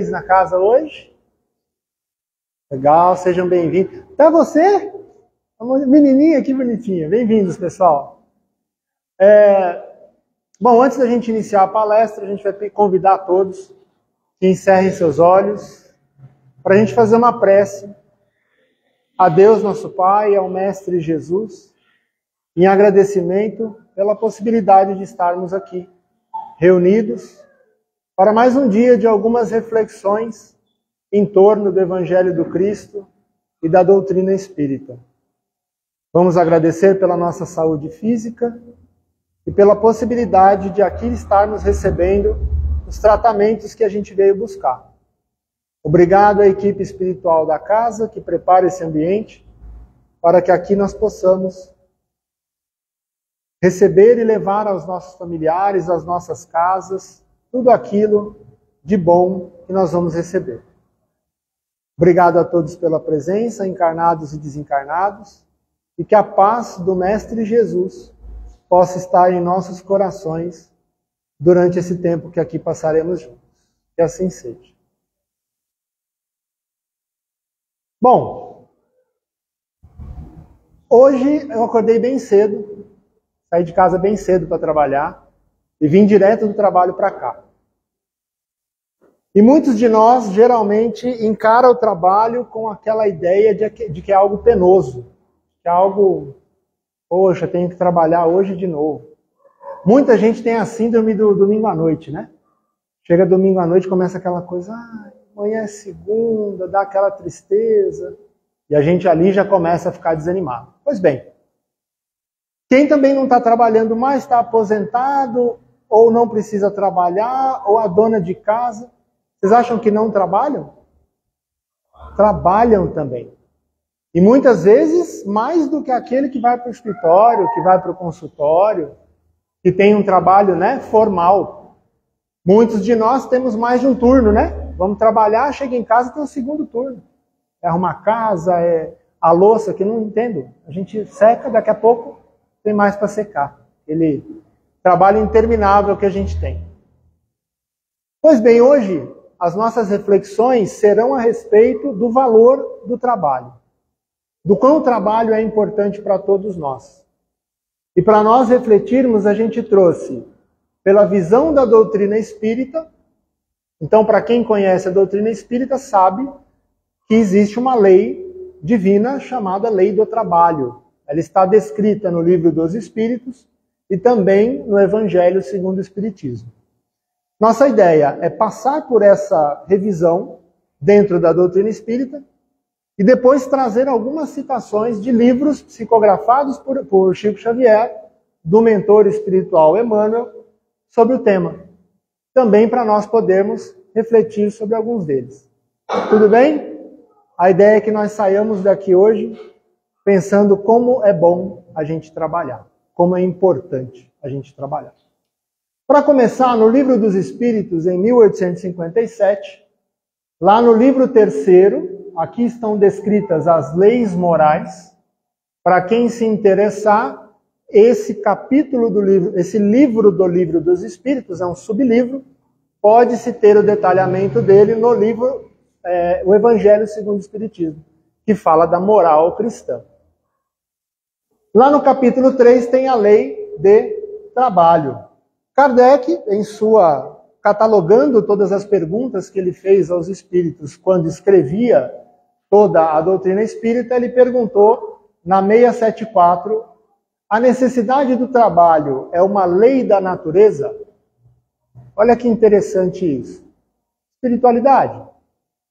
na casa hoje? Legal, sejam bem-vindos. Até você? Uma menininha aqui bonitinha. Bem-vindos, pessoal. Bom, antes da gente iniciar a palestra, a gente vai convidar todos que encerrem seus olhos para a gente fazer uma prece a Deus, nosso Pai, ao Mestre Jesus, em agradecimento pela possibilidade de estarmos aqui, reunidos, para mais um dia de algumas reflexões em torno do Evangelho do Cristo e da doutrina espírita. Vamos agradecer pela nossa saúde física e pela possibilidade de aqui estarmos recebendo os tratamentos que a gente veio buscar. Obrigado à equipe espiritual da casa que prepara esse ambiente para que aqui nós possamos receber e levar aos nossos familiares, às nossas casas, tudo aquilo de bom que nós vamos receber. Obrigado a todos pela presença, encarnados e desencarnados, e que a paz do Mestre Jesus possa estar em nossos corações durante esse tempo que aqui passaremos juntos. Que assim seja. Bom, hoje eu acordei bem cedo, saí de casa bem cedo para trabalhar e vim direto do trabalho para cá. E muitos de nós geralmente encaram o trabalho com aquela ideia de que é algo penoso, que é algo, poxa, tenho que trabalhar hoje de novo. Muita gente tem a síndrome do domingo à noite, né? Chega domingo à noite, começa aquela coisa, amanhã é segunda, dá aquela tristeza, e a gente ali já começa a ficar desanimado. Pois bem, quem também não está trabalhando mais, está aposentado, ou não precisa trabalhar, ou a dona de casa, vocês acham que não trabalham? Trabalham também. E muitas vezes, mais do que aquele que vai para o escritório, que vai para o consultório, que tem um trabalho, né, formal. Muitos de nós temos mais de um turno, né? Vamos trabalhar, chega em casa, tem um segundo turno. É arrumar casa, é a louça, que não entendo. A gente seca, daqui a pouco tem mais para secar. Ele trabalho interminável que a gente tem. Pois bem, hoje as nossas reflexões serão a respeito do valor do trabalho. Do quão o trabalho é importante para todos nós. E para nós refletirmos, a gente trouxe, pela visão da doutrina espírita. Então, para quem conhece a doutrina espírita, sabe que existe uma lei divina chamada Lei do Trabalho. Ela está descrita no Livro dos Espíritos e também no Evangelho segundo o Espiritismo. Nossa ideia é passar por essa revisão dentro da doutrina espírita e depois trazer algumas citações de livros psicografados por Chico Xavier, do mentor espiritual Emmanuel, sobre o tema. Também para nós podermos refletir sobre alguns deles. Tudo bem? A ideia é que nós saiamos daqui hoje pensando como é bom a gente trabalhar, como é importante a gente trabalhar. Para começar, no Livro dos Espíritos, em 1857, lá no livro 3º, aqui estão descritas as leis morais. Para quem se interessar, esse capítulo do livro, esse livro do Livro dos Espíritos, é um sublivro, pode-se ter o detalhamento dele no livro O Evangelho segundo o Espiritismo, que fala da moral cristã. Lá no capítulo 3 tem a lei de trabalho. Kardec, catalogando todas as perguntas que ele fez aos espíritos quando escrevia toda a doutrina espírita, ele perguntou na 674, a necessidade do trabalho é uma lei da natureza? Olha que interessante isso. Espiritualidade.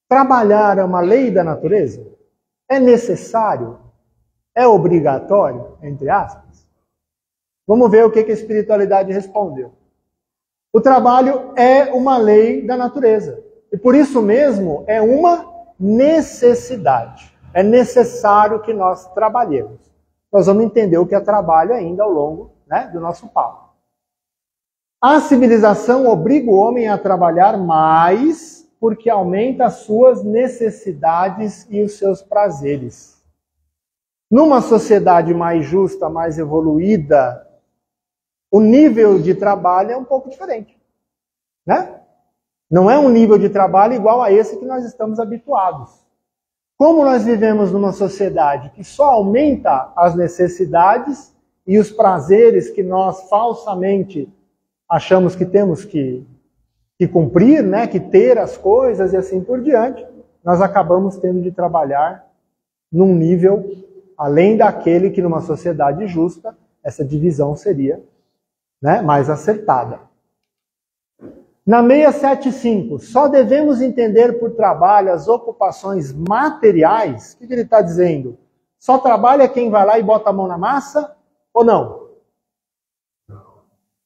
Trabalhar é uma lei da natureza? É necessário? É obrigatório? Entre aspas. Vamos ver o que a espiritualidade respondeu. O trabalho é uma lei da natureza. E por isso mesmo é uma necessidade. É necessário que nós trabalhemos. Nós vamos entender o que é trabalho ainda ao longo, né, do nosso papo. A civilização obriga o homem a trabalhar mais porque aumenta as suas necessidades e os seus prazeres. Numa sociedade mais justa, mais evoluída, o nível de trabalho é um pouco diferente, né? Não é um nível de trabalho igual a esse que nós estamos habituados. Como nós vivemos numa sociedade que só aumenta as necessidades e os prazeres que nós falsamente achamos que temos que cumprir, né, que ter as coisas e assim por diante, nós acabamos tendo de trabalhar num nível além daquele que numa sociedade justa essa divisão seria, né, mais acertada. Na 675, só devemos entender por trabalho as ocupações materiais. O que ele está dizendo? Só trabalha quem vai lá e bota a mão na massa ou não?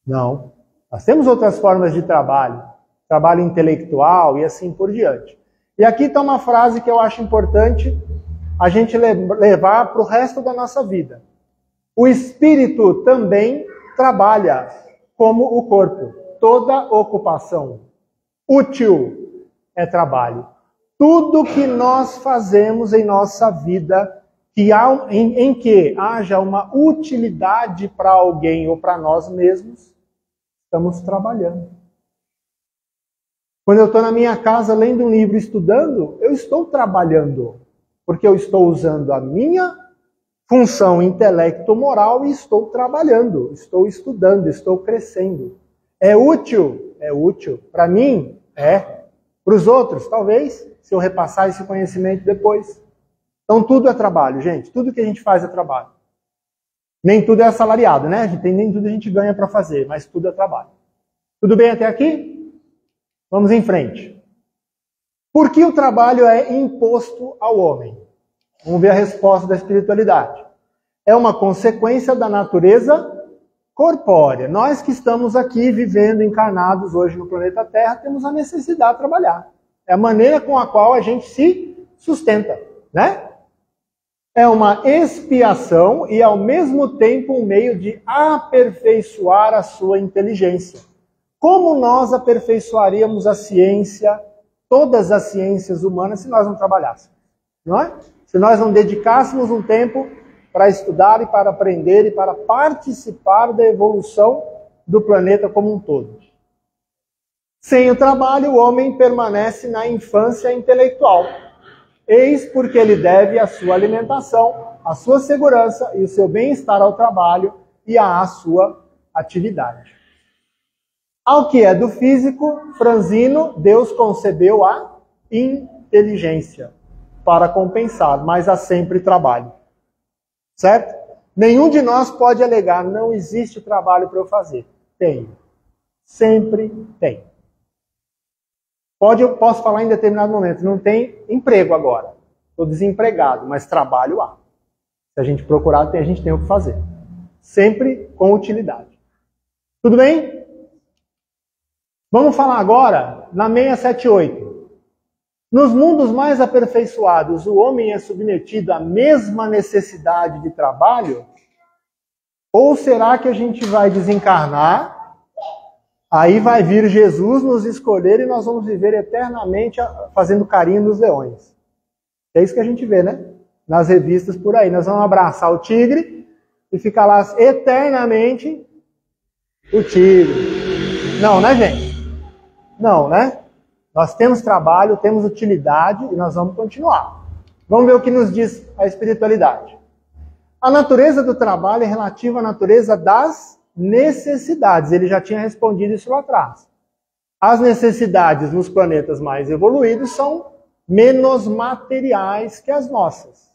Não. Nós temos outras formas de trabalho. Trabalho intelectual e assim por diante. E aqui está uma frase que eu acho importante a gente levar para o resto da nossa vida. O espírito também trabalha como o corpo. Toda ocupação útil é trabalho. Tudo que nós fazemos em nossa vida em que haja uma utilidade para alguém ou para nós mesmos, estamos trabalhando. Quando eu estou na minha casa lendo um livro, estudando, eu estou trabalhando, porque eu estou usando a minha função intelecto-moral e estou trabalhando, estou estudando, estou crescendo. É útil? É útil. Para mim, é. Para os outros, talvez, se eu repassar esse conhecimento depois. Então, tudo é trabalho, gente. Tudo que a gente faz é trabalho. Nem tudo é assalariado, né? Nem tudo a gente ganha para fazer, mas tudo é trabalho. Tudo bem até aqui? Vamos em frente. Por que o trabalho é imposto ao homem? Vamos ver a resposta da espiritualidade. É uma consequência da natureza corpórea. Nós que estamos aqui vivendo encarnados hoje no planeta Terra, temos a necessidade de trabalhar. É a maneira com a qual a gente se sustenta, né? É uma expiação e, ao mesmo tempo, um meio de aperfeiçoar a sua inteligência. Como nós aperfeiçoaríamos a ciência, todas as ciências humanas, se nós não trabalhássemos? Não é? Se nós não dedicássemos um tempo para estudar e para aprender e para participar da evolução do planeta como um todo. Sem o trabalho, o homem permanece na infância intelectual. Eis porque ele deve a sua alimentação, a sua segurança e o seu bem-estar ao trabalho e à sua atividade. Ao que é do físico, franzino, Deus concebeu a inteligência para compensar, mas há sempre trabalho. Certo? Nenhum de nós pode alegar, não existe trabalho para eu fazer. Tem. Sempre tem. Eu posso falar em determinado momento, não tem emprego agora. Estou desempregado, mas trabalho há. Se a gente procurar, a gente tem o que fazer. Sempre com utilidade. Tudo bem? Vamos falar agora na 678. Nos mundos mais aperfeiçoados, o homem é submetido à mesma necessidade de trabalho? Ou será que a gente vai desencarnar, aí vai vir Jesus nos escolher e nós vamos viver eternamente fazendo carinho nos leões? É isso que a gente vê, né? Nas revistas por aí. Nós vamos abraçar o tigre e ficar lá eternamente o tigre. Não, né, gente? Não, né? Nós temos trabalho, temos utilidade e nós vamos continuar. Vamos ver o que nos diz a espiritualidade. A natureza do trabalho é relativa à natureza das necessidades. Ele já tinha respondido isso lá atrás. As necessidades nos planetas mais evoluídos são menos materiais que as nossas.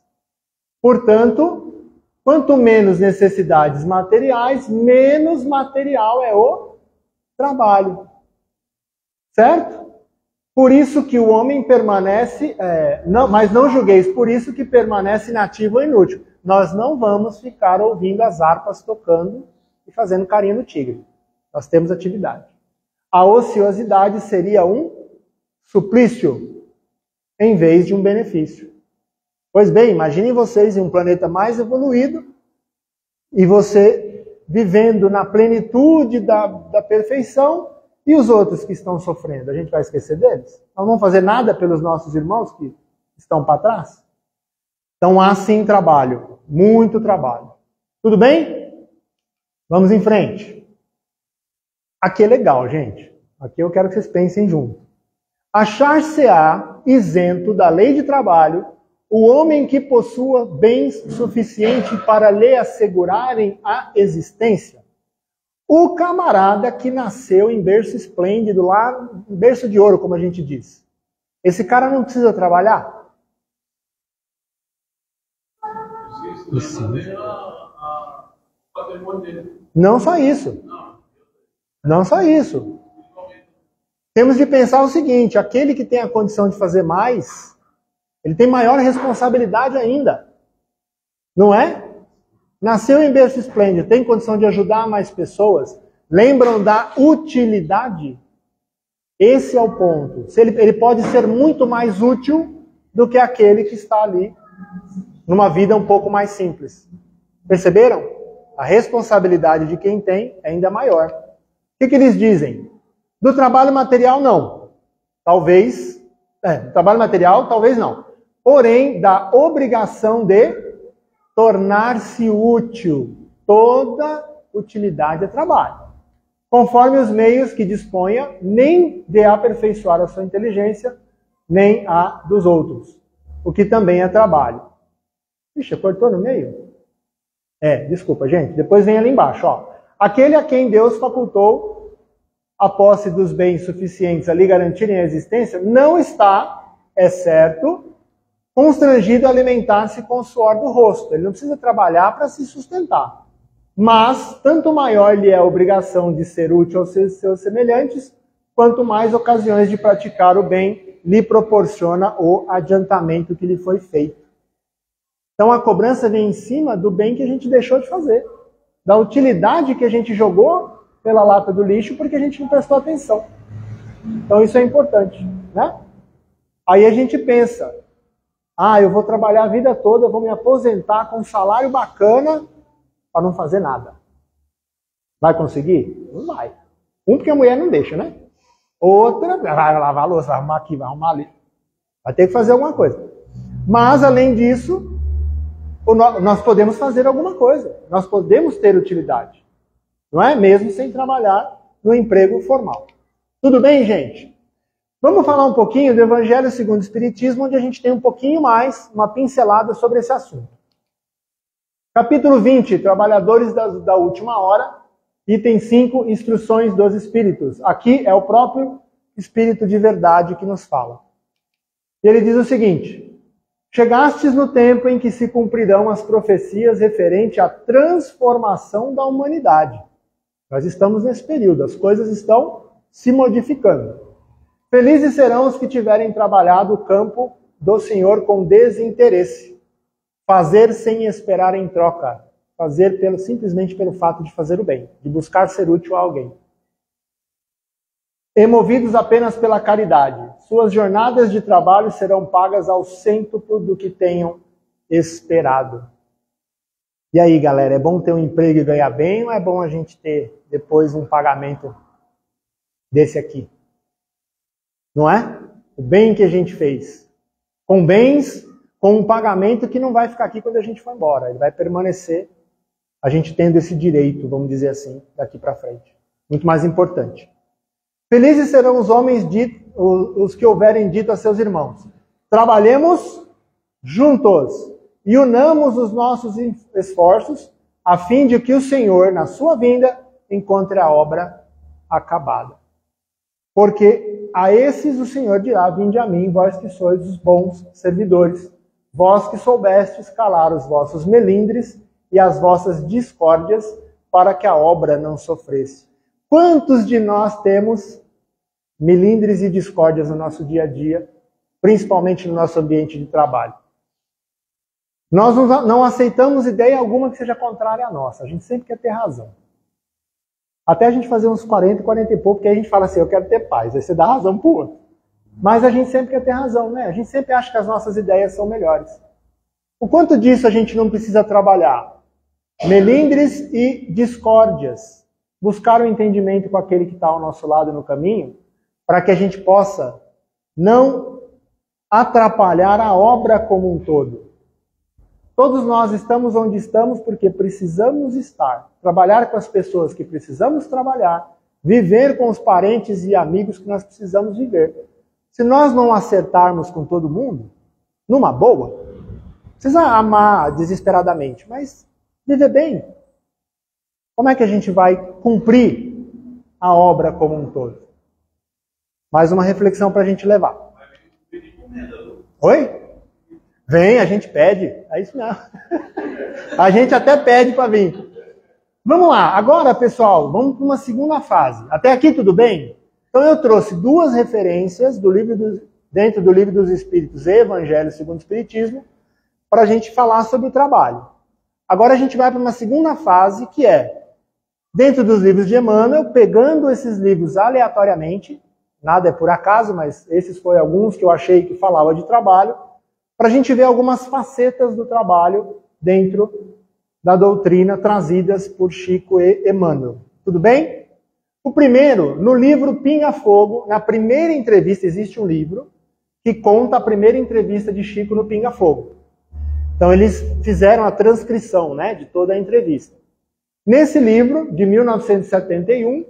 Portanto, quanto menos necessidades materiais, menos material é o trabalho. Certo? Por isso que o homem permanece, mas não julgueis, por isso que permanece inativo ou inútil. Nós não vamos ficar ouvindo as harpas tocando e fazendo carinho no tigre. Nós temos atividade. A ociosidade seria um suplício em vez de um benefício. Pois bem, imaginem vocês em um planeta mais evoluído e você vivendo na plenitude da perfeição. E os outros que estão sofrendo, a gente vai esquecer deles? Não vamos fazer nada pelos nossos irmãos que estão para trás? Então há sim trabalho, muito trabalho. Tudo bem? Vamos em frente. Aqui é legal, gente. Aqui eu quero que vocês pensem junto. Achar-se-á isento da lei de trabalho o homem que possua bens suficientes para lhe assegurarem a existência. O camarada que nasceu em berço esplêndido, lá em berço de ouro, como a gente diz. Esse cara não precisa trabalhar? Não só isso. Não só isso. Temos de pensar o seguinte, aquele que tem a condição de fazer mais, ele tem maior responsabilidade ainda. Não é? Nasceu em berço esplêndido, tem condição de ajudar mais pessoas? Lembram da utilidade? Esse é o ponto. Ele pode ser muito mais útil do que aquele que está ali numa vida um pouco mais simples. Perceberam? A responsabilidade de quem tem é ainda maior. O que eles dizem? Do trabalho material, não. Talvez. Do trabalho material, talvez não. Porém, da obrigação de tornar-se útil. Toda utilidade é trabalho. Conforme os meios que disponha, nem de aperfeiçoar a sua inteligência, nem a dos outros. O que também é trabalho. Ixi, cortou no meio? Desculpa, gente. Depois vem ali embaixo, ó. Aquele a quem Deus facultou a posse dos bens suficientes a lhe garantirem a existência, não está, é certo, constrangido a alimentar-se com o suor do rosto. Ele não precisa trabalhar para se sustentar. Mas, tanto maior lhe é a obrigação de ser útil aos seus semelhantes, quanto mais ocasiões de praticar o bem lhe proporciona o adiantamento que lhe foi feito. Então a cobrança vem em cima do bem que a gente deixou de fazer, da utilidade que a gente jogou pela lata do lixo porque a gente não prestou atenção. Então isso é importante, né? Aí a gente pensa, eu vou trabalhar a vida toda, eu vou me aposentar com um salário bacana para não fazer nada. Vai conseguir? Não vai. Porque a mulher não deixa, né? Outra, vai lavar a louça, vai arrumar aqui, vai arrumar ali. Vai ter que fazer alguma coisa. Mas, além disso, nós podemos fazer alguma coisa. Nós podemos ter utilidade. Não é? Mesmo sem trabalhar no emprego formal. Tudo bem, gente? Vamos falar um pouquinho do Evangelho segundo o Espiritismo, onde a gente tem um pouquinho mais, uma pincelada sobre esse assunto. Capítulo 20, Trabalhadores da Última Hora, item 5, Instruções dos Espíritos. Aqui é o próprio Espírito de Verdade que nos fala. E ele diz o seguinte: chegastes no tempo em que se cumprirão as profecias referente à transformação da humanidade. Nós estamos nesse período, as coisas estão se modificando. Felizes serão os que tiverem trabalhado o campo do Senhor com desinteresse. Fazer sem esperar em troca. Fazer simplesmente pelo fato de fazer o bem, de buscar ser útil a alguém. E movidos apenas pela caridade. Suas jornadas de trabalho serão pagas ao cêntuplo do que tenham esperado. E aí, galera, é bom ter um emprego e ganhar bem ou é bom a gente ter depois um pagamento desse aqui? Não é? O bem que a gente fez. Com bens, com um pagamento que não vai ficar aqui quando a gente for embora. Ele vai permanecer, a gente tendo esse direito, vamos dizer assim, daqui para frente. Muito mais importante. Felizes serão os homens os que houverem dito a seus irmãos: trabalhemos juntos e unamos os nossos esforços a fim de que o Senhor, na sua vinda, encontre a obra acabada. Porque a esses o Senhor dirá: vinde a mim, vós que sois os bons servidores, vós que soubestes calar os vossos melindres e as vossas discórdias, para que a obra não sofresse. Quantos de nós temos melindres e discórdias no nosso dia a dia, principalmente no nosso ambiente de trabalho? Nós não aceitamos ideia alguma que seja contrária à nossa. A gente sempre quer ter razão. Até a gente fazer uns 40 e pouco, porque aí a gente fala assim: eu quero ter paz. Aí você dá razão pro outro. Mas a gente sempre quer ter razão, né? A gente sempre acha que as nossas ideias são melhores. O quanto disso a gente não precisa trabalhar? Melindres e discórdias. Buscar o entendimento com aquele que está ao nosso lado no caminho, para que a gente possa não atrapalhar a obra como um todo. Todos nós estamos onde estamos porque precisamos estar. Trabalhar com as pessoas que precisamos trabalhar. Viver com os parentes e amigos que nós precisamos viver. se nós não acertarmos com todo mundo, numa boa, não precisa amar desesperadamente, mas viver bem. Como é que a gente vai cumprir a obra como um todo? Mais uma reflexão para a gente levar. Oi? Vem, a gente pede. É isso mesmo. A gente até pede para vir. Vamos lá. Agora, pessoal, vamos para uma segunda fase. Até aqui tudo bem? Então eu trouxe duas referências dentro do Livro dos Espíritos e Evangelho segundo o Espiritismo para a gente falar sobre o trabalho. Agora a gente vai para uma segunda fase, que é, dentro dos livros de Emmanuel, pegando esses livros aleatoriamente, nada é por acaso, mas esses foram alguns que eu achei que falava de trabalho, para a gente ver algumas facetas do trabalho dentro da doutrina trazidas por Chico e Emmanuel. Tudo bem? O primeiro, no livro Pinga Fogo, na primeira entrevista, existe um livro que conta a primeira entrevista de Chico no Pinga Fogo. Então eles fizeram a transcrição, né, de toda a entrevista. Nesse livro, de 1971,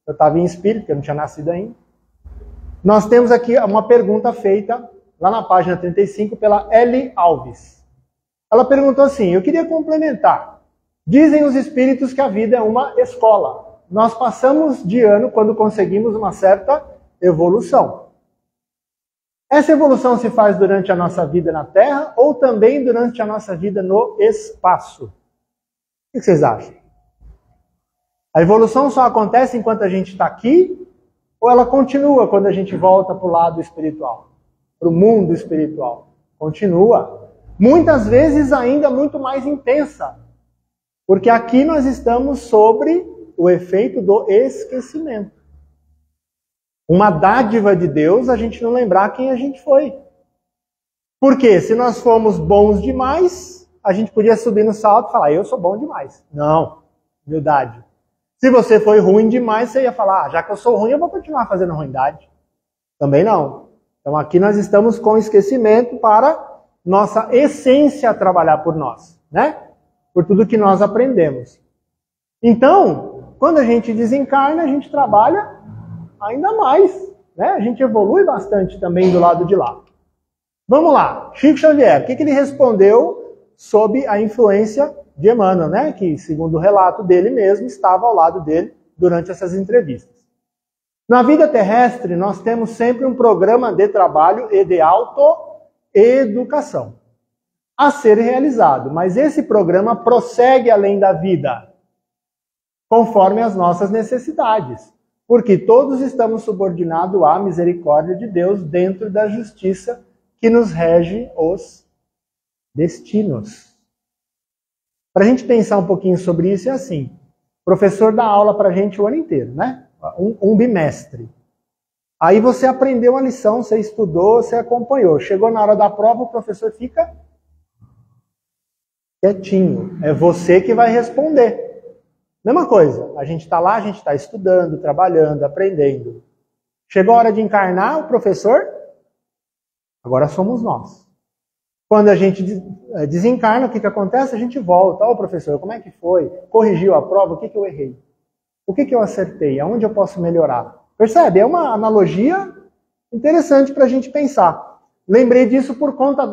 eu estava em espírito, porque eu não tinha nascido ainda, nós temos aqui uma pergunta feita lá na página 35 pela Ellie Alves. Ela perguntou assim, eu queria complementar. Dizem os espíritos que a vida é uma escola. Nós passamos de ano quando conseguimos uma certa evolução. Essa evolução se faz durante a nossa vida na Terra ou também durante a nossa vida no espaço? O que vocês acham? A evolução só acontece enquanto a gente está aqui ou ela continua quando a gente volta para o lado espiritual? Para o mundo espiritual? Continua. Muitas vezes ainda muito mais intensa. Porque aqui nós estamos sobre o efeito do esquecimento. Uma dádiva de Deus a gente não lembrar quem a gente foi. Porque se nós fomos bons demais, a gente podia subir no salto e falar, eu sou bom demais. Não, humildade. Se você foi ruim demais, você ia falar, já que eu sou ruim, eu vou continuar fazendo ruindade. Também não. Então aqui nós estamos com esquecimento para nossa essência trabalhar por nós, né? Por tudo que nós aprendemos. Então, quando a gente desencarna, a gente trabalha ainda mais, né? A gente evolui bastante também do lado de lá. Vamos lá, Chico Xavier, o que ele respondeu sob a influência de Emmanuel, né? Que, segundo o relato dele mesmo, estava ao lado dele durante essas entrevistas. Na vida terrestre, nós temos sempre um programa de trabalho e de autoeducação a ser realizado, mas esse programa prossegue além da vida, conforme as nossas necessidades, porque todos estamos subordinados à misericórdia de Deus dentro da justiça que nos rege os destinos. Para a gente pensar um pouquinho sobre isso, é assim, o professor dá aula para a gente o ano inteiro, né? Um bimestre. Aí você aprendeu a lição, você estudou, você acompanhou. Chegou na hora da prova, o professor fica quietinho. É você que vai responder. Mesma coisa, a gente está lá, a gente está estudando, trabalhando, aprendendo. Chegou a hora de encarnar o professor, agora somos nós. Quando a gente desencarna, o que acontece? A gente volta. Ó, professor, como é que foi? Corrigiu a prova? O que eu errei? O que eu acertei? Aonde eu posso melhorar? Percebe? É uma analogia interessante para a gente pensar. Lembrei disso por conta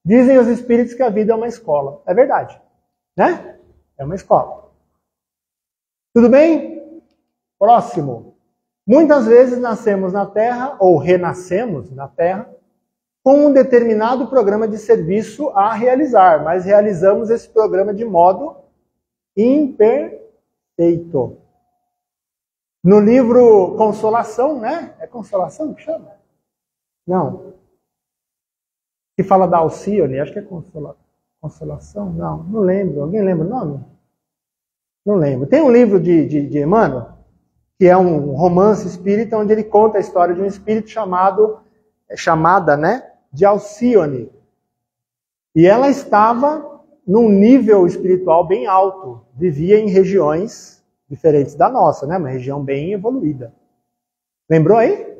dizem os espíritos que a vida é uma escola. É verdade. Né? É uma escola. Tudo bem? Próximo. Muitas vezes nascemos na Terra, ou renascemos na Terra, com um determinado programa de serviço a realizar, mas realizamos esse programa de modo imperfeito. No livro Consolação, né? É Consolação que chama? Não. Que fala da Alcione, acho que é Consolação? Não lembro. Alguém lembra o nome? Não lembro. Tem um livro de Emmanuel, que é um romance espírita, onde ele conta a história de um espírito chamada, né, de Alcione. E ela estava num nível espiritual bem alto, vivia em regiões diferentes da nossa, né? Uma região bem evoluída. Lembrou aí?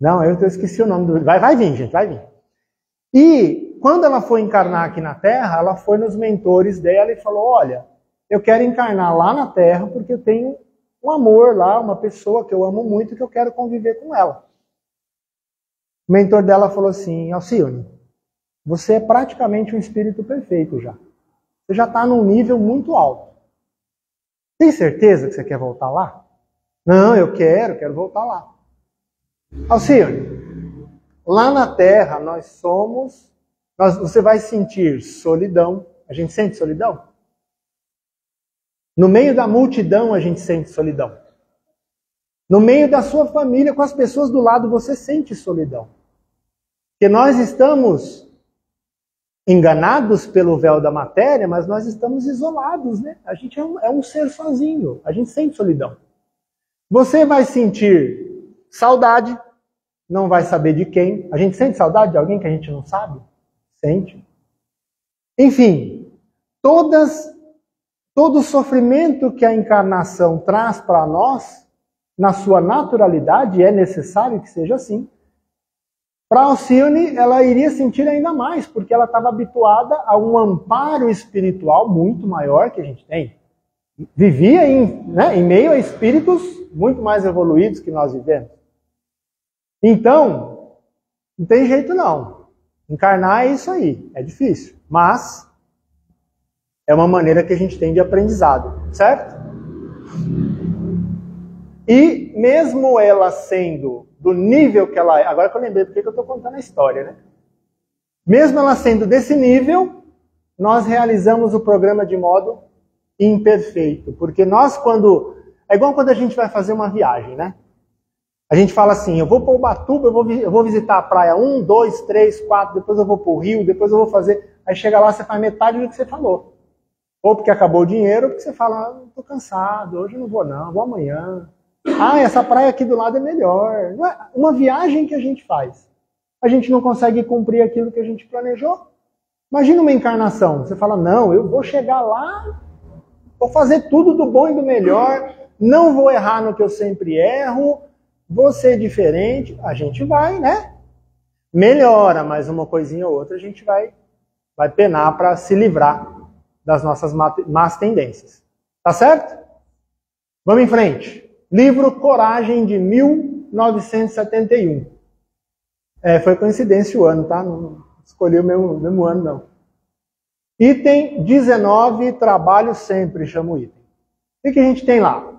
Não, eu esqueci o nome do... Vai vir, gente, vai vir. E quando ela foi encarnar aqui na Terra, ela foi nos mentores dela e falou, olha, eu quero encarnar lá na Terra porque eu tenho um amor lá, uma pessoa que eu amo muito, que eu quero conviver com ela. O mentor dela falou assim, Alcione, você é praticamente um espírito perfeito já. Você já está num nível muito alto. Tem certeza que você quer voltar lá? Não, eu quero voltar lá. Alcione, lá na Terra você vai sentir solidão. A gente sente solidão? No meio da multidão a gente sente solidão. No meio da sua família, com as pessoas do lado, você sente solidão. Porque nós estamos enganados pelo véu da matéria, mas nós estamos isolados, né? A gente é um ser sozinho, a gente sente solidão. Você vai sentir saudade, não vai saber de quem. A gente sente saudade de alguém que a gente não sabe? Sente. Enfim, todo o sofrimento que a encarnação traz para nós, na sua naturalidade, é necessário que seja assim. Para Alcione, ela iria sentir ainda mais, porque ela estava habituada a um amparo espiritual muito maior que a gente tem. Vivia em meio a espíritos muito mais evoluídos que nós vivemos. Então, não tem jeito não. Encarnar é isso aí, é difícil. Mas é uma maneira que a gente tem de aprendizado, certo? E mesmo ela sendo do nível que ela é, agora que eu lembrei porque eu estou contando a história, né? Mesmo ela sendo desse nível, nós realizamos o programa de modo imperfeito. Porque nós é igual quando a gente vai fazer uma viagem, né? A gente fala assim, eu vou para Ubatuba, eu vou visitar a praia 1, 2, 3, 4, depois eu vou para o Rio, depois eu vou fazer... Aí chega lá, você faz metade do que você falou. Ou porque acabou o dinheiro, ou porque você fala, estou cansado, hoje eu não vou não, vou amanhã. Ah, essa praia aqui do lado é melhor. Uma viagem que a gente faz. A gente não consegue cumprir aquilo que a gente planejou. Imagina uma encarnação. Você fala, não, eu vou chegar lá, vou fazer tudo do bom e do melhor, não vou errar no que eu sempre erro, vou ser diferente. A gente vai, né? Melhora, mas uma coisinha ou outra a gente vai penar para se livrar das nossas más tendências. Tá certo? Vamos em frente. Livro Coragem, de 1971. Foi coincidência o ano, tá? Não escolhi o mesmo ano, não. Item 19, trabalho sempre, chama o item. O que a gente tem lá?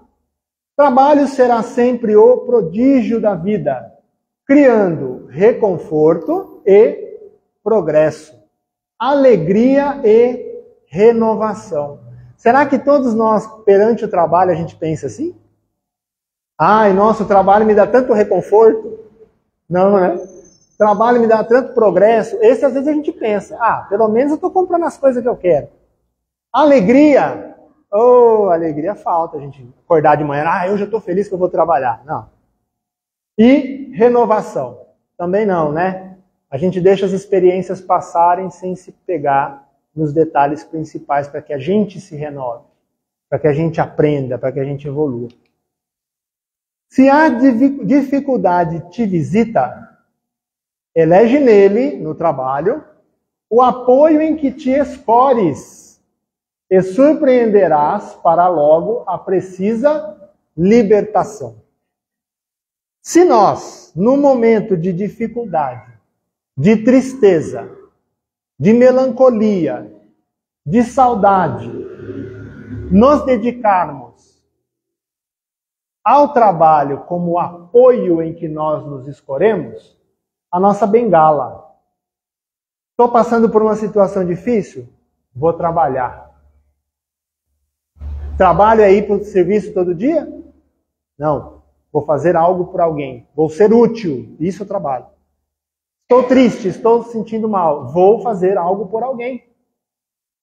Trabalho será sempre o prodígio da vida, criando reconforto e progresso, alegria e renovação. Será que todos nós, perante o trabalho, a gente pensa assim? Ai, nossa, o trabalho me dá tanto reconforto. Não, né? O trabalho me dá tanto progresso. Esse às vezes a gente pensa, pelo menos eu estou comprando as coisas que eu quero. Alegria. Alegria falta a gente acordar de manhã. Eu já estou feliz que eu vou trabalhar. Não. E renovação. Também não, né? A gente deixa as experiências passarem sem se pegar nos detalhes principais para que a gente se renove, para que a gente aprenda, para que a gente evolua. Se a dificuldade te visita, elege nele, no trabalho, o apoio em que te esfores e surpreenderás para logo a precisa libertação. Se nós, no momento de dificuldade, de tristeza, de melancolia, de saudade, nos dedicarmos ao trabalho como apoio em que nós nos escoremos, a nossa bengala. Estou passando por uma situação difícil? Vou trabalhar. Trabalho é ir para o serviço todo dia? Não. Vou fazer algo por alguém. Vou ser útil. Isso eu trabalho. Estou triste, estou sentindo mal. Vou fazer algo por alguém.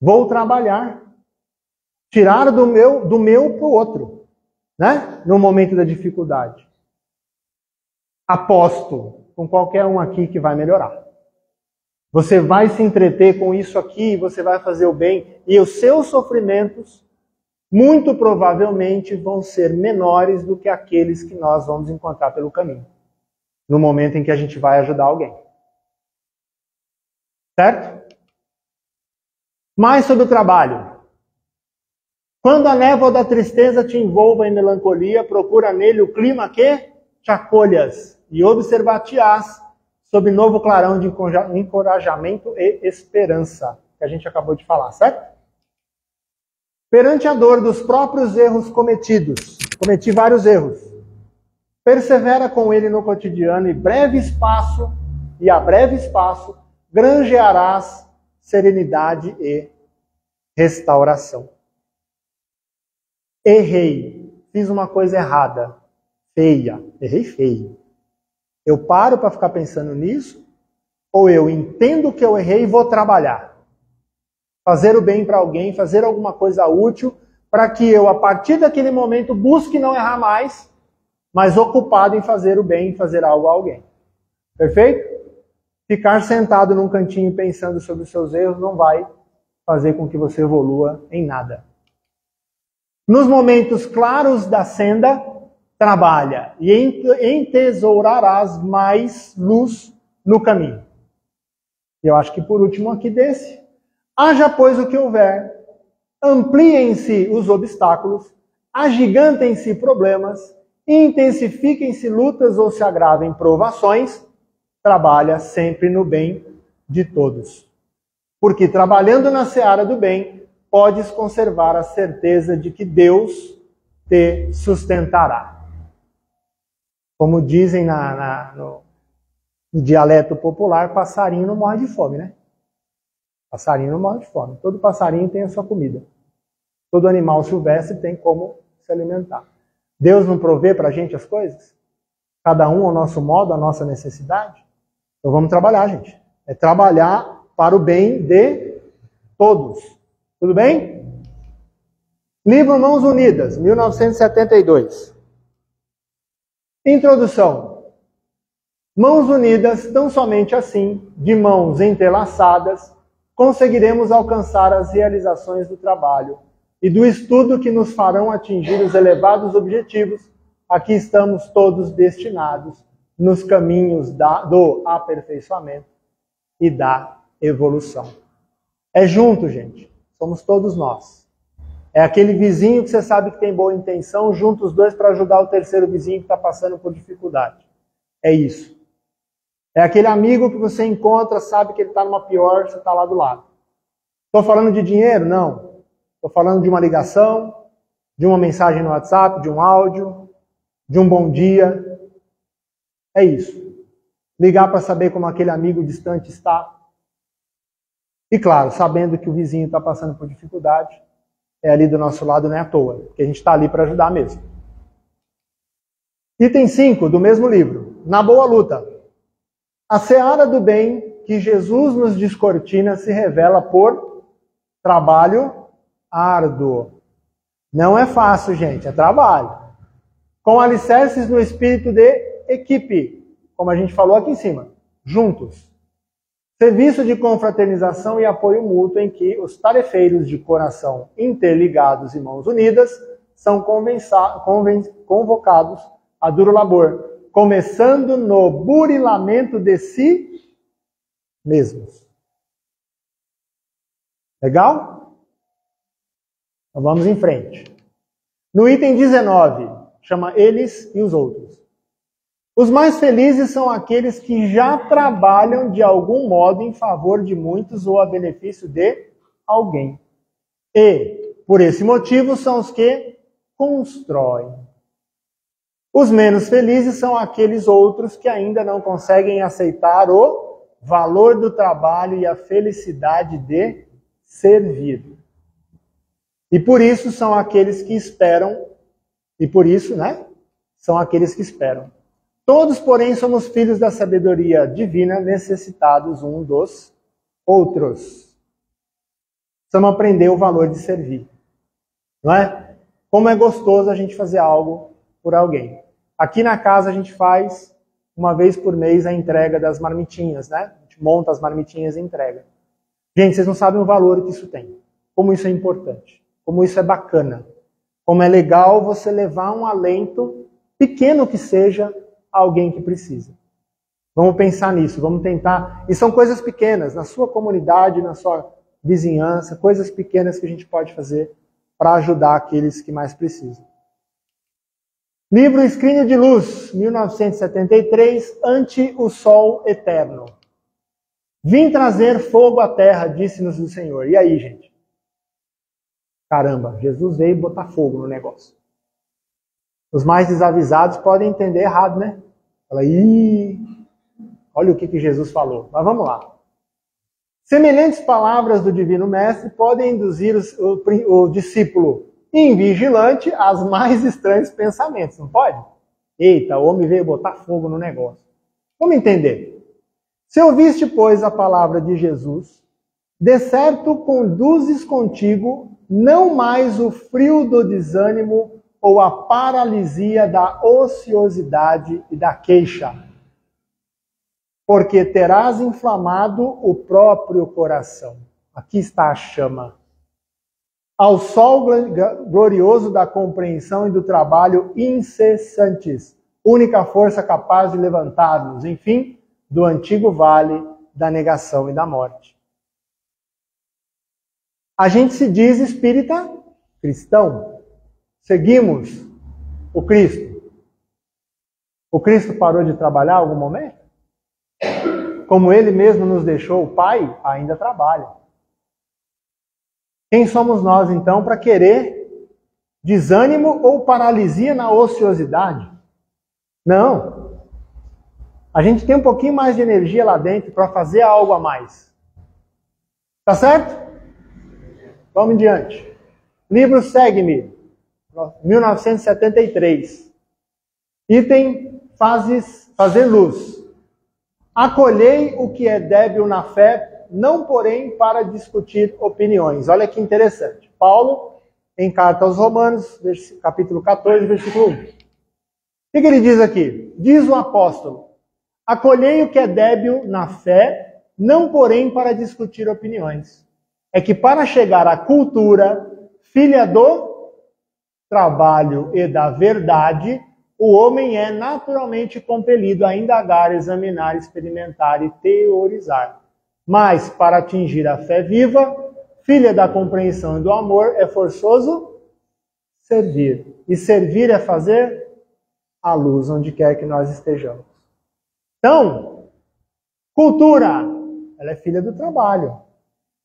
Vou trabalhar. Tirar do meu para o outro. Né? No momento da dificuldade. Aposto com qualquer um aqui que vai melhorar. Você vai se entreter com isso aqui, você vai fazer o bem, e os seus sofrimentos, muito provavelmente, vão ser menores do que aqueles que nós vamos encontrar pelo caminho. No momento em que a gente vai ajudar alguém. Certo? Mais sobre o trabalho. Quando a névoa da tristeza te envolva em melancolia, procura nele o clima que te acolhas e observar-te-ás sob novo clarão de encorajamento e esperança, que a gente acabou de falar, certo? Perante a dor dos próprios erros cometidos, cometi vários erros, persevera com ele no cotidiano e a breve espaço, granjearás serenidade e restauração. Errei, fiz uma coisa errada, feia, errei feio. Eu paro para ficar pensando nisso, ou eu entendo que eu errei e vou trabalhar. Fazer o bem para alguém, fazer alguma coisa útil, para que eu, a partir daquele momento, busque não errar mais, mas ocupado em fazer o bem, em fazer algo a alguém. Perfeito? Ficar sentado num cantinho pensando sobre os seus erros não vai fazer com que você evolua em nada. Nos momentos claros da senda, trabalha e entesourarás mais luz no caminho. E eu acho que por último aqui desse, haja pois o que houver, ampliem-se os obstáculos, agigantem-se problemas, intensifiquem-se lutas ou se agravem provações, trabalha sempre no bem de todos. Porque trabalhando na seara do bem, podes conservar a certeza de que Deus te sustentará. Como dizem no dialeto popular, passarinho não morre de fome, né? Passarinho não morre de fome. Todo passarinho tem a sua comida. Todo animal silvestre tem como se alimentar. Deus não provê para a gente as coisas? Cada um ao nosso modo, à nossa necessidade? Então vamos trabalhar, gente. É trabalhar para o bem de todos. Tudo bem? Livro Mãos Unidas, 1972. Introdução. Mãos unidas, tão somente assim, de mãos entrelaçadas, conseguiremos alcançar as realizações do trabalho e do estudo que nos farão atingir os elevados objetivos a que estamos todos destinados nos caminhos do aperfeiçoamento e da evolução. É junto, gente. Somos todos nós. É aquele vizinho que você sabe que tem boa intenção, junta os dois para ajudar o terceiro vizinho que está passando por dificuldade. É isso. É aquele amigo que você encontra, sabe que ele está numa pior, você está lá do lado. Estou falando de dinheiro? Não. Estou falando de uma ligação, de uma mensagem no WhatsApp, de um áudio, de um bom dia. É isso. Ligar para saber como aquele amigo distante está. E claro, sabendo que o vizinho está passando por dificuldade, é ali do nosso lado, não é à toa, porque a gente está ali para ajudar mesmo. Item 5 do mesmo livro. Na boa luta. A seara do bem que Jesus nos descortina se revela por trabalho árduo. Não é fácil, gente, é trabalho. Com alicerces no espírito de equipe, como a gente falou aqui em cima, juntos. Serviço de confraternização e apoio mútuo em que os tarefeiros de coração interligados e mãos unidas são convocados a duro labor, começando no burilamento de si mesmos. Legal? Então vamos em frente. No item 19, chama Eles e os Outros. Os mais felizes são aqueles que já trabalham de algum modo em favor de muitos ou a benefício de alguém. E, por esse motivo, são os que constroem. Os menos felizes são aqueles outros que ainda não conseguem aceitar o valor do trabalho e a felicidade de servir. E por isso são aqueles que esperam, e por isso, são aqueles que esperam. Todos, porém, somos filhos da sabedoria divina, necessitados um dos outros. Precisamos aprender o valor de servir. Não é? Como é gostoso a gente fazer algo por alguém. Aqui na casa a gente faz, uma vez por mês, a entrega das marmitinhas, né? A gente monta as marmitinhas e entrega. Gente, vocês não sabem o valor que isso tem. Como isso é importante. Como isso é bacana. Como é legal você levar um alento, pequeno que seja, alguém que precisa. Vamos pensar nisso, vamos tentar. E são coisas pequenas, na sua comunidade, na sua vizinhança, coisas pequenas que a gente pode fazer para ajudar aqueles que mais precisam. Livro Escrínio de Luz, 1973, Ante o Sol Eterno. Vim trazer fogo à terra, disse-nos o Senhor. E aí, gente? Caramba, Jesus veio botar fogo no negócio. Os mais desavisados podem entender errado, né? Fala, olha o que Jesus falou. Mas vamos lá. Semelhantes palavras do Divino Mestre podem induzir o discípulo invigilante aos mais estranhos pensamentos, não pode? Eita, o homem veio botar fogo no negócio. Vamos entender. Se ouviste, pois, a palavra de Jesus, de certo conduzes contigo não mais o frio do desânimo ou a paralisia da ociosidade e da queixa, porque terás inflamado o próprio coração. Aqui está a chama. Ao sol glorioso da compreensão e do trabalho incessantes, única força capaz de levantar-nos, enfim, do antigo vale da negação e da morte. A gente se diz espírita cristão. Seguimos o Cristo. O Cristo parou de trabalhar em algum momento? Como ele mesmo nos deixou, o Pai ainda trabalha. Quem somos nós, então, para querer desânimo ou paralisia na ociosidade? Não. A gente tem um pouquinho mais de energia lá dentro para fazer algo a mais. Tá certo? Vamos em diante. Livro Segue-me, 1973. Item fazer luz. Acolhei o que é débil na fé, não porém para discutir opiniões. Olha que interessante. Paulo, em carta aos Romanos, capítulo 14, versículo 1. O que ele diz aqui? Diz o apóstolo: acolhei o que é débil na fé, não porém para discutir opiniões. É que para chegar à cultura, filha do trabalho e da verdade, o homem é naturalmente compelido a indagar, examinar, experimentar e teorizar. Mas, para atingir a fé viva, filha da compreensão e do amor, é forçoso servir. E servir é fazer a luz onde quer que nós estejamos. Então, cultura, ela é filha do trabalho.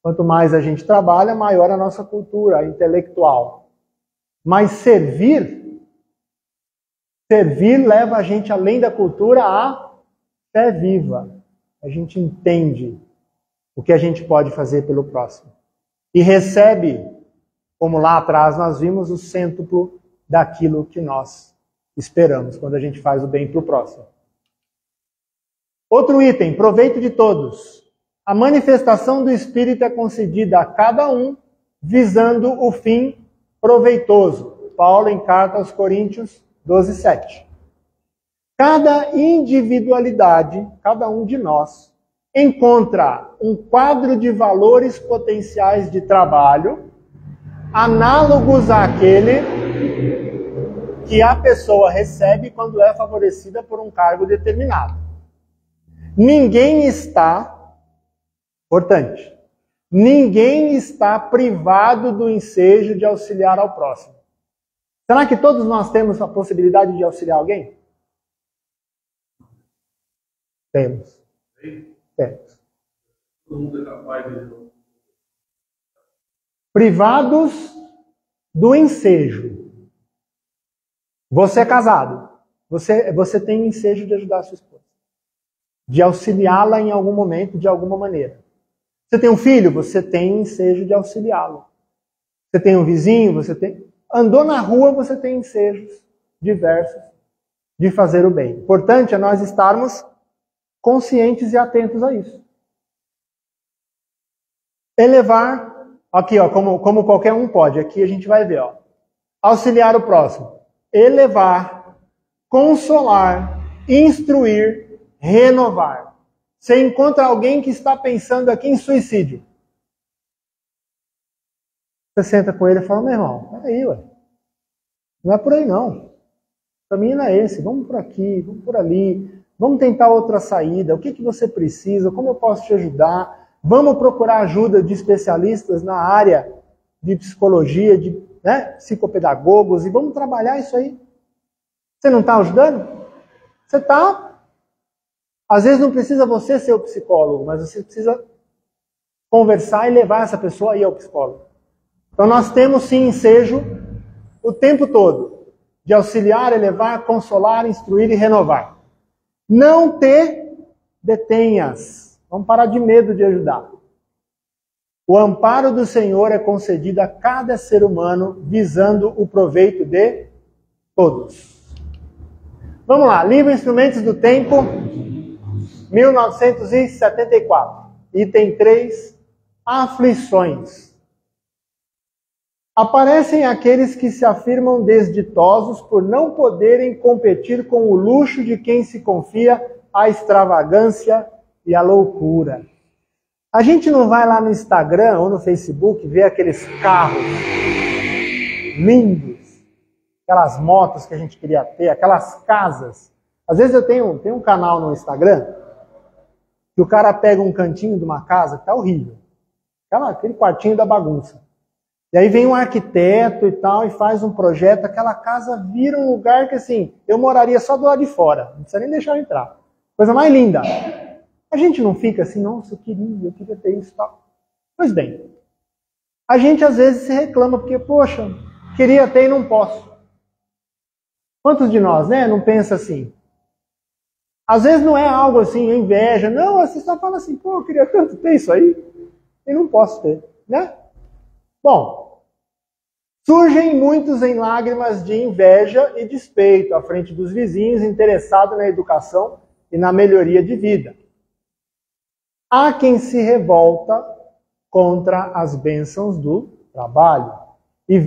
Quanto mais a gente trabalha, maior a nossa cultura intelectual. Mas servir leva a gente além da cultura à fé viva. A gente entende o que a gente pode fazer pelo próximo. E recebe, como lá atrás nós vimos, o cêntuplo daquilo que nós esperamos quando a gente faz o bem para o próximo. Outro item, proveito de todos. A manifestação do Espírito é concedida a cada um, visando o fim proveitoso. Paulo, em carta aos Coríntios 12:7. Cada individualidade, cada um de nós, encontra um quadro de valores potenciais de trabalho análogos àquele que a pessoa recebe quando é favorecida por um cargo determinado. Ninguém está, importante, ninguém está privado do ensejo de auxiliar ao próximo. Será que todos nós temos a possibilidade de auxiliar alguém? Temos. Temos. Todo mundo é capaz de... Privados do ensejo. Você é casado. Você tem o ensejo de ajudar a sua esposa. De auxiliá-la em algum momento, de alguma maneira. Você tem um filho, você tem o ensejo de auxiliá-lo. Você tem um vizinho, você tem... Andou na rua, você tem ensejos diversos de fazer o bem. Importante é nós estarmos conscientes e atentos a isso. Elevar, aqui ó, como qualquer um pode, aqui a gente vai ver, ó. Auxiliar o próximo. Elevar, consolar, instruir, renovar. Você encontra alguém que está pensando aqui em suicídio. Você senta com ele e fala, meu irmão, peraí, ué. Não é por aí não. O caminho não é esse. Vamos por aqui, vamos por ali. Vamos tentar outra saída. O que você precisa? Como eu posso te ajudar? Vamos procurar ajuda de especialistas na área de psicologia, de psicopedagogos, e vamos trabalhar isso aí. Você não está ajudando? Você está. Às vezes não precisa você ser o psicólogo, mas você precisa conversar e levar essa pessoa aí ao psicólogo. Então nós temos sim ensejo o tempo todo de auxiliar, elevar, consolar, instruir e renovar. Não te detenhas. Vamos parar de medo de ajudar. O amparo do Senhor é concedido a cada ser humano, visando o proveito de todos. Vamos lá, livro Instrumentos do Tempo, 1974. Item 3, aflições. Aparecem aqueles que se afirmam desditosos por não poderem competir com o luxo de quem se confia à extravagância e à loucura. A gente não vai lá no Instagram ou no Facebook ver aqueles carros lindos, aquelas motos que a gente queria ter, aquelas casas. Às vezes eu tenho um canal no Instagram que o cara pega um cantinho de uma casa que tá horrível. Aquele quartinho da bagunça. E aí vem um arquiteto e tal e faz um projeto, aquela casa vira um lugar que assim, eu moraria só do lado de fora, não precisa nem deixar eu entrar. Coisa mais linda. A gente não fica assim, nossa, eu queria ter isso e tal. Pois bem, a gente às vezes se reclama porque, poxa, queria ter e não posso. Quantos de nós, né, não pensa assim? Às vezes não é algo assim, inveja, não, você só fala assim, pô, eu queria tanto ter isso aí e não posso ter, né? Bom, surgem muitos em lágrimas de inveja e despeito à frente dos vizinhos interessados na educação e na melhoria de vida. Há quem se revolta contra as bênçãos do trabalho e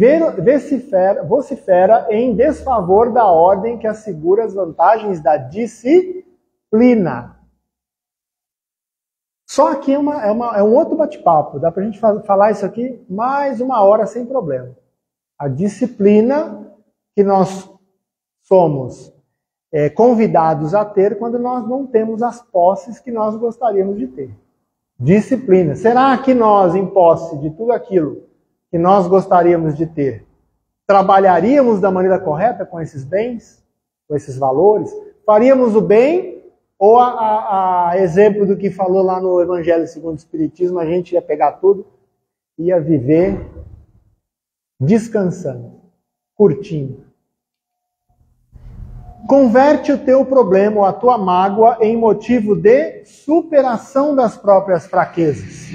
vocifera em desfavor da ordem que assegura as vantagens da disciplina. Só aqui é um outro bate-papo, dá para a gente falar isso aqui mais 1 hora sem problema. A disciplina que nós somos convidados a ter quando nós não temos as posses que nós gostaríamos de ter. Disciplina. Será que nós, em posse de tudo aquilo que nós gostaríamos de ter, trabalharíamos da maneira correta com esses bens, com esses valores? Faríamos o bem ou a exemplo do que falou lá no Evangelho segundo o Espiritismo, a gente ia pegar tudo, ia viver descansando, curtindo. Converte o teu problema ou a tua mágoa em motivo de superação das próprias fraquezas.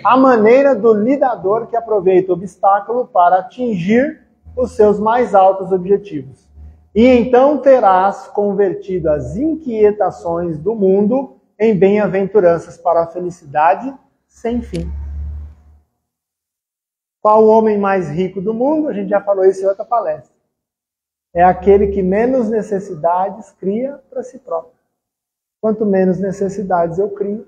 A maneira do lidador que aproveita o obstáculo para atingir os seus mais altos objetivos. E então terás convertido as inquietações do mundo em bem-aventuranças para a felicidade sem fim. Qual o homem mais rico do mundo? A gente já falou isso em outra palestra. É aquele que menos necessidades cria para si próprio. Quanto menos necessidades eu crio,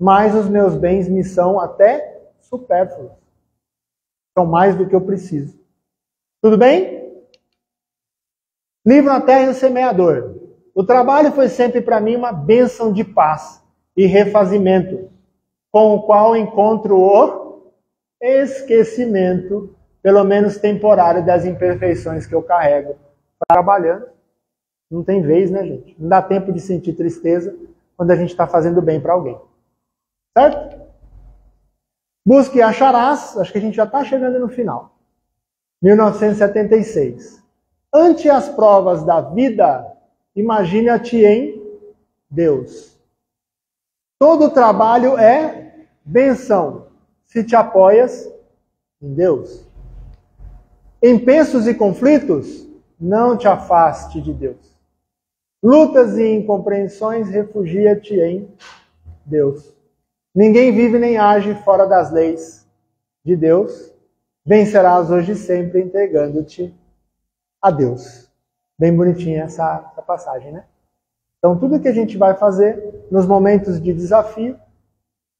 mais os meus bens me são até supérfluos. São mais do que eu preciso. Tudo bem? Livro A Terra e o Semeador. O trabalho foi sempre para mim uma bênção de paz e refazimento, com o qual encontro o esquecimento, pelo menos temporário, das imperfeições que eu carrego. Trabalhando, não tem vez, né, gente? Não dá tempo de sentir tristeza quando a gente está fazendo bem para alguém. Certo? Busque e acharás, acho que a gente já está chegando no final. 1976. Ante as provas da vida, imagina-te em Deus. Todo trabalho é benção, se te apoias em Deus. Em pensos e conflitos, não te afaste de Deus. Lutas e incompreensões, refugia-te em Deus. Ninguém vive nem age fora das leis de Deus. Vencerás hoje e sempre entregando-te a Deus. Bem bonitinha essa passagem, né? Então, tudo que a gente vai fazer nos momentos de desafio,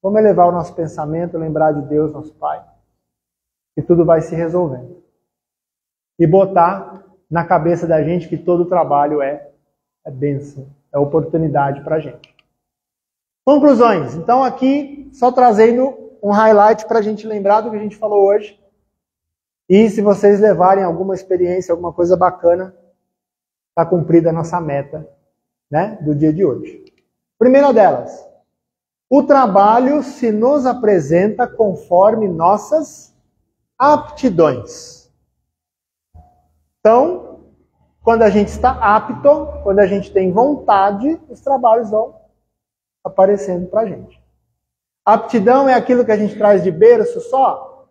vamos elevar o nosso pensamento, lembrar de Deus, nosso Pai, e tudo vai se resolvendo. E botar na cabeça da gente que todo trabalho é bênção, é oportunidade para a gente. Conclusões. Então, aqui, só trazendo um highlight para a gente lembrar do que a gente falou hoje. E se vocês levarem alguma experiência, alguma coisa bacana, está cumprida a nossa meta, né, do dia de hoje. Primeira delas, o trabalho se nos apresenta conforme nossas aptidões. Então, quando a gente está apto, quando a gente tem vontade, os trabalhos vão aparecendo para a gente. Aptidão é aquilo que a gente traz de berço só?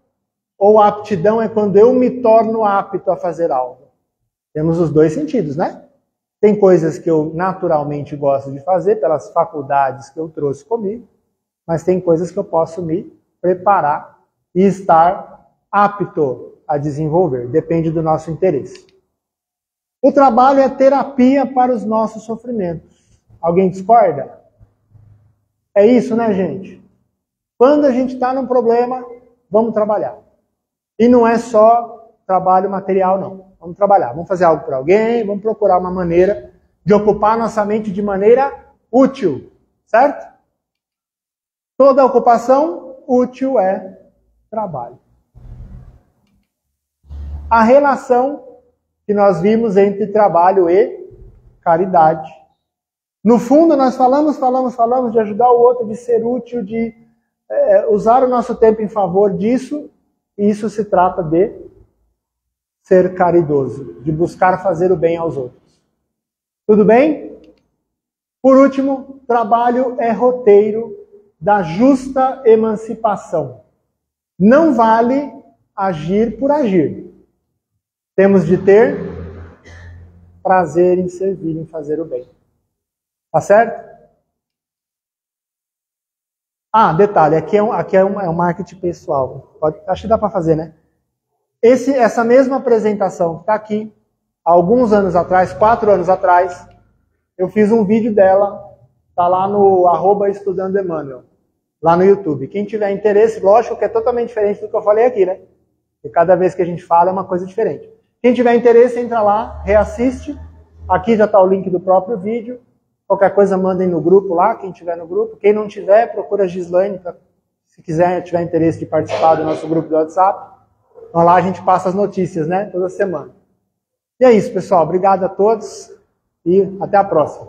Ou aptidão é quando eu me torno apto a fazer algo? Temos os dois sentidos, né? Tem coisas que eu naturalmente gosto de fazer pelas faculdades que eu trouxe comigo, mas tem coisas que eu posso me preparar e estar apto a desenvolver. Depende do nosso interesse. O trabalho é terapia para os nossos sofrimentos. Alguém discorda? É isso, né, gente? Quando a gente está num problema, vamos trabalhar. E não é só trabalho material, não. Vamos trabalhar, vamos fazer algo para alguém, vamos procurar uma maneira de ocupar nossa mente de maneira útil, certo? Toda ocupação útil é trabalho. A relação que nós vimos entre trabalho e caridade. No fundo, nós falamos de ajudar o outro, de ser útil, de usar o nosso tempo em favor disso, e isso se trata de ser caridoso, de buscar fazer o bem aos outros. Tudo bem? Por último, trabalho é roteiro da justa emancipação. Não vale agir por agir. Temos de ter prazer em servir, em fazer o bem. Tá certo? Ah, detalhe, aqui é um marketing pessoal. Acho que dá para fazer, né? Essa mesma apresentação que está aqui, há alguns anos atrás, 4 anos atrás, eu fiz um vídeo dela, está lá no @estudandoemmanuel, lá no YouTube. Quem tiver interesse, lógico que é totalmente diferente do que eu falei aqui, né? E cada vez que a gente fala é uma coisa diferente. Quem tiver interesse, entra lá, reassiste. Aqui já está o link do próprio vídeo. Qualquer coisa, mandem no grupo lá, quem tiver no grupo. Quem não tiver, procura a Gislaine, se tiver interesse de participar do nosso grupo do WhatsApp. Então lá a gente passa as notícias, né? Toda semana. E é isso, pessoal. Obrigado a todos e até a próxima.